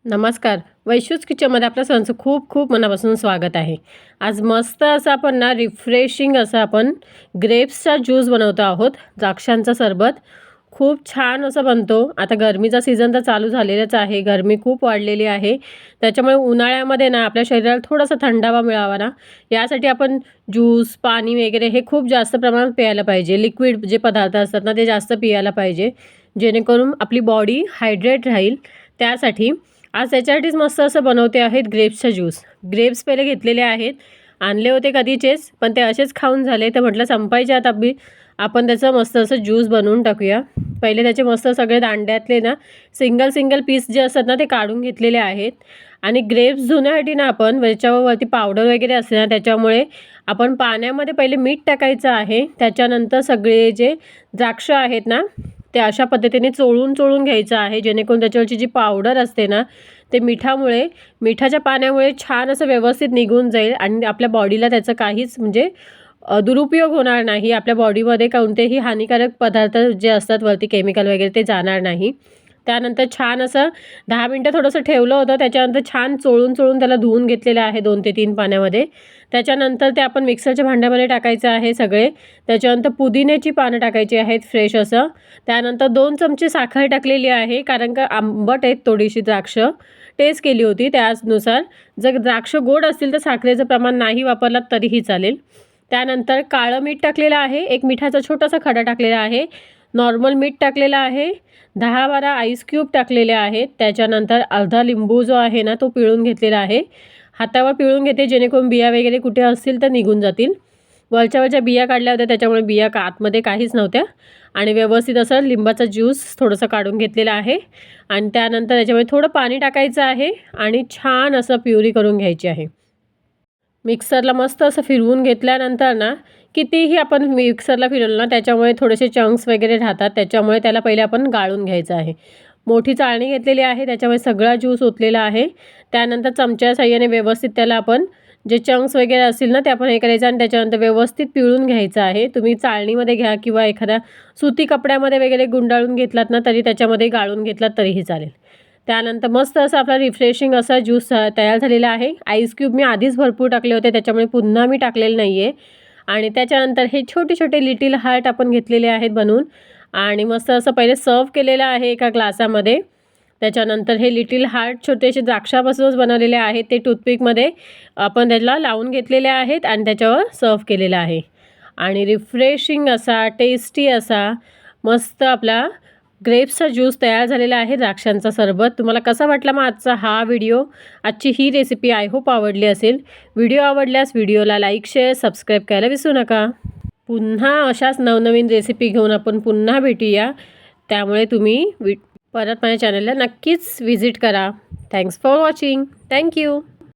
नमस्कार. वैशूज किचनमध्ये आपल्या सर्वांचं खूप खूप मनापासून स्वागत आहे. आज मस्त असं आपण ना रिफ्रेशिंग असं आपण ग्रेप्सचा ज्यूस बनवतो आहोत. द्राक्षांचा सरबत खूप छान असं बनतो. आता गरमीचा सीझन तर चालू झालेलाच आहे. गरमी खूप वाढलेली आहे. त्याच्यामुळे उन्हाळ्यामध्ये ना आपल्या शरीराला थोडासा थंडावा मिळावा ना, यासाठी आपण ज्यूस, पाणी वगैरे हे खूप जास्त प्रमाणात प्यायला पाहिजे. लिक्विड जे पदार्थ असतात ना ते जास्त पियायला पाहिजे, जेणेकरून आपली बॉडी हायड्रेट राहील. त्यासाठी आज त्याच्यासाठीच मस्त असं बनवते आहेत ग्रेप्सचा ज्यूस. ग्रेप्स पहिले घेतलेले आहेत, आणले होते कधीचेच, पण ते असेच खाऊन झाले, तर म्हटलं संपायचे आता आपण त्याचं मस्त असं ज्यूस बनवून टाकूया. पहिले त्याचे मस्त सगळे दांड्यातले ना सिंगल पीस जे असतात ना ते काढून घेतलेले आहेत. आणि ग्रेप्स धुण्यासाठी ना आपण त्याच्यावरती पावडर वगैरे असते ना, त्याच्यामुळे आपण पाण्यामध्ये पहिले मीठ टाकायचं आहे. त्याच्यानंतर सगळे जे द्राक्ष आहेत ना ते अशा पद्धतीने चोळून घ्यायचं आहे, जेणेकरून त्याच्यावरची जी पावडर असते ना ते मिठाच्या पाण्यामुळे छान असं व्यवस्थित निघून जाईल आणि आपल्या बॉडीला त्याचं काहीच म्हणजे दुरुपयोग होणार नाही. आपल्या बॉडीमध्ये कोणतेही हानिकारक पदार्थ जे असतात वरती केमिकल वगैरे ते जाणार नाही. त्यानंतर छान असं 10 मिनटं थोडंसं ठेवलं होतं. त्याच्यानंतर छान चोळून त्याला धुवून घेतलेलं आहे 2 ते 3 पाण्यामध्ये. त्याच्यानंतर ते आपण मिक्सरच्या भांड्यामध्ये टाकायचं आहे सगळे. त्याच्यानंतर पुदिन्याची पानं टाकायची आहेत फ्रेश असं. त्यानंतर 2 चमचे साखर टाकलेली आहे, कारण का आंबट आहेत थोडीशी द्राक्ष. टेस्ट केली होती त्यानुसार. जर द्राक्ष गोड असतील तर साखरेचं प्रमाण नाही वापरलात तरीही चालेल. त्यानंतर काळं मीठ टाकलेलं आहे, एक मिठाचा छोटासा खडा टाकलेला आहे, नॉर्मल मीठ टाकलेलं आहे, 10-12 आईस क्यूब टाकलेले आहेत. त्याच्यानंतर अर्धा लिंबू जो आहे ना तो पिळून घेतलेला आहे. हातावर पिळून घेते, जेणेकरून बिया वगैरे कुठे असतील तर निघून जातील. वरच्या बिया काढल्या होत्या, त्याच्यामुळे बिया आतमध्ये काहीच नव्हत्या. आणि व्यवस्थित असं लिंबाचा ज्यूस थोडंसं काढून घेतलेला आहे. आणि त्यानंतर त्याच्यामध्ये थोडं पाणी टाकायचं आहे आणि छान असं प्युरी करून घ्यायची आहे. मिक्सरला मस्त असं फिरवून घेतल्यानंतर ना, कितीही आपण मिक्सरला फिरवलं ना त्याच्यामुळे थोडेसे चंक्स वगैरे राहतात. त्याच्यामुळे त्याला पहिले आपण गाळून घ्यायचं आहे. मोठी चाळणी घेतलेली आहे, त्याच्यामुळे सगळा ज्यूस ओतलेला आहे. त्यानंतर चमच्या साहाय्याने व्यवस्थित त्याला आपण जे चंक्स वगैरे असतील ना ते आपण हे करायचं आणि त्याच्यानंतर व्यवस्थित पिळून घ्यायचं आहे. तुम्ही चाळणीमध्ये घ्या किंवा एखाद्या सुती कपड्यामध्ये वगैरे गुंडाळून घेतलात ना तरी त्याच्यामध्ये गाळून घेतलात तरीही चालेल. त्यानंतर मस्त असा आपला रिफ्रेशिंग असा ज्यूस तयार झालेला आहे. आईस क्यूब मी आधीच भरपूर टाकले होते, त्याच्यामुळे पुन्हा मी टाकलेलं नाही आहे. आणि त्याच्यानंतर हे छोटे लिटिल हार्ट आपण घेतलेले आहेत बनवून आणि मस्त असं पहिले सर्व केलेलं आहे एका ग्लासामध्ये. त्याच्यानंतर हे लिटिल हार्ट छोटेसे द्राक्षापासूनच बनवलेले आहेत. ते टूथपिकमध्ये आपण त्याला लावून घेतलेले आहेत आणि त्याच्यावर सर्व केलेलं आहे. आणि रिफ्रेशिंग असा टेस्टी असा मस्त आपला ग्रेप्सचा ज्यूस तयार झालेला आहे, द्राक्षांचा सरबत. तुम्हाला कसा वाटला मग आजचा हा व्हिडिओ, आजची ही रेसिपी? आय होप आवडली असेल. व्हिडिओ आवडल्यास व्हिडिओला लाईक, शेअर, सबस्क्राईब करायला विसरू नका. पुन्हा अशाच नवनवीन रेसिपी घेऊन आपण पुन्हा भेटूया. त्यामुळे तुम्ही परत माझ्या चॅनलला नक्कीच व्हिजिट करा. Thanks for watching. थँक्यू.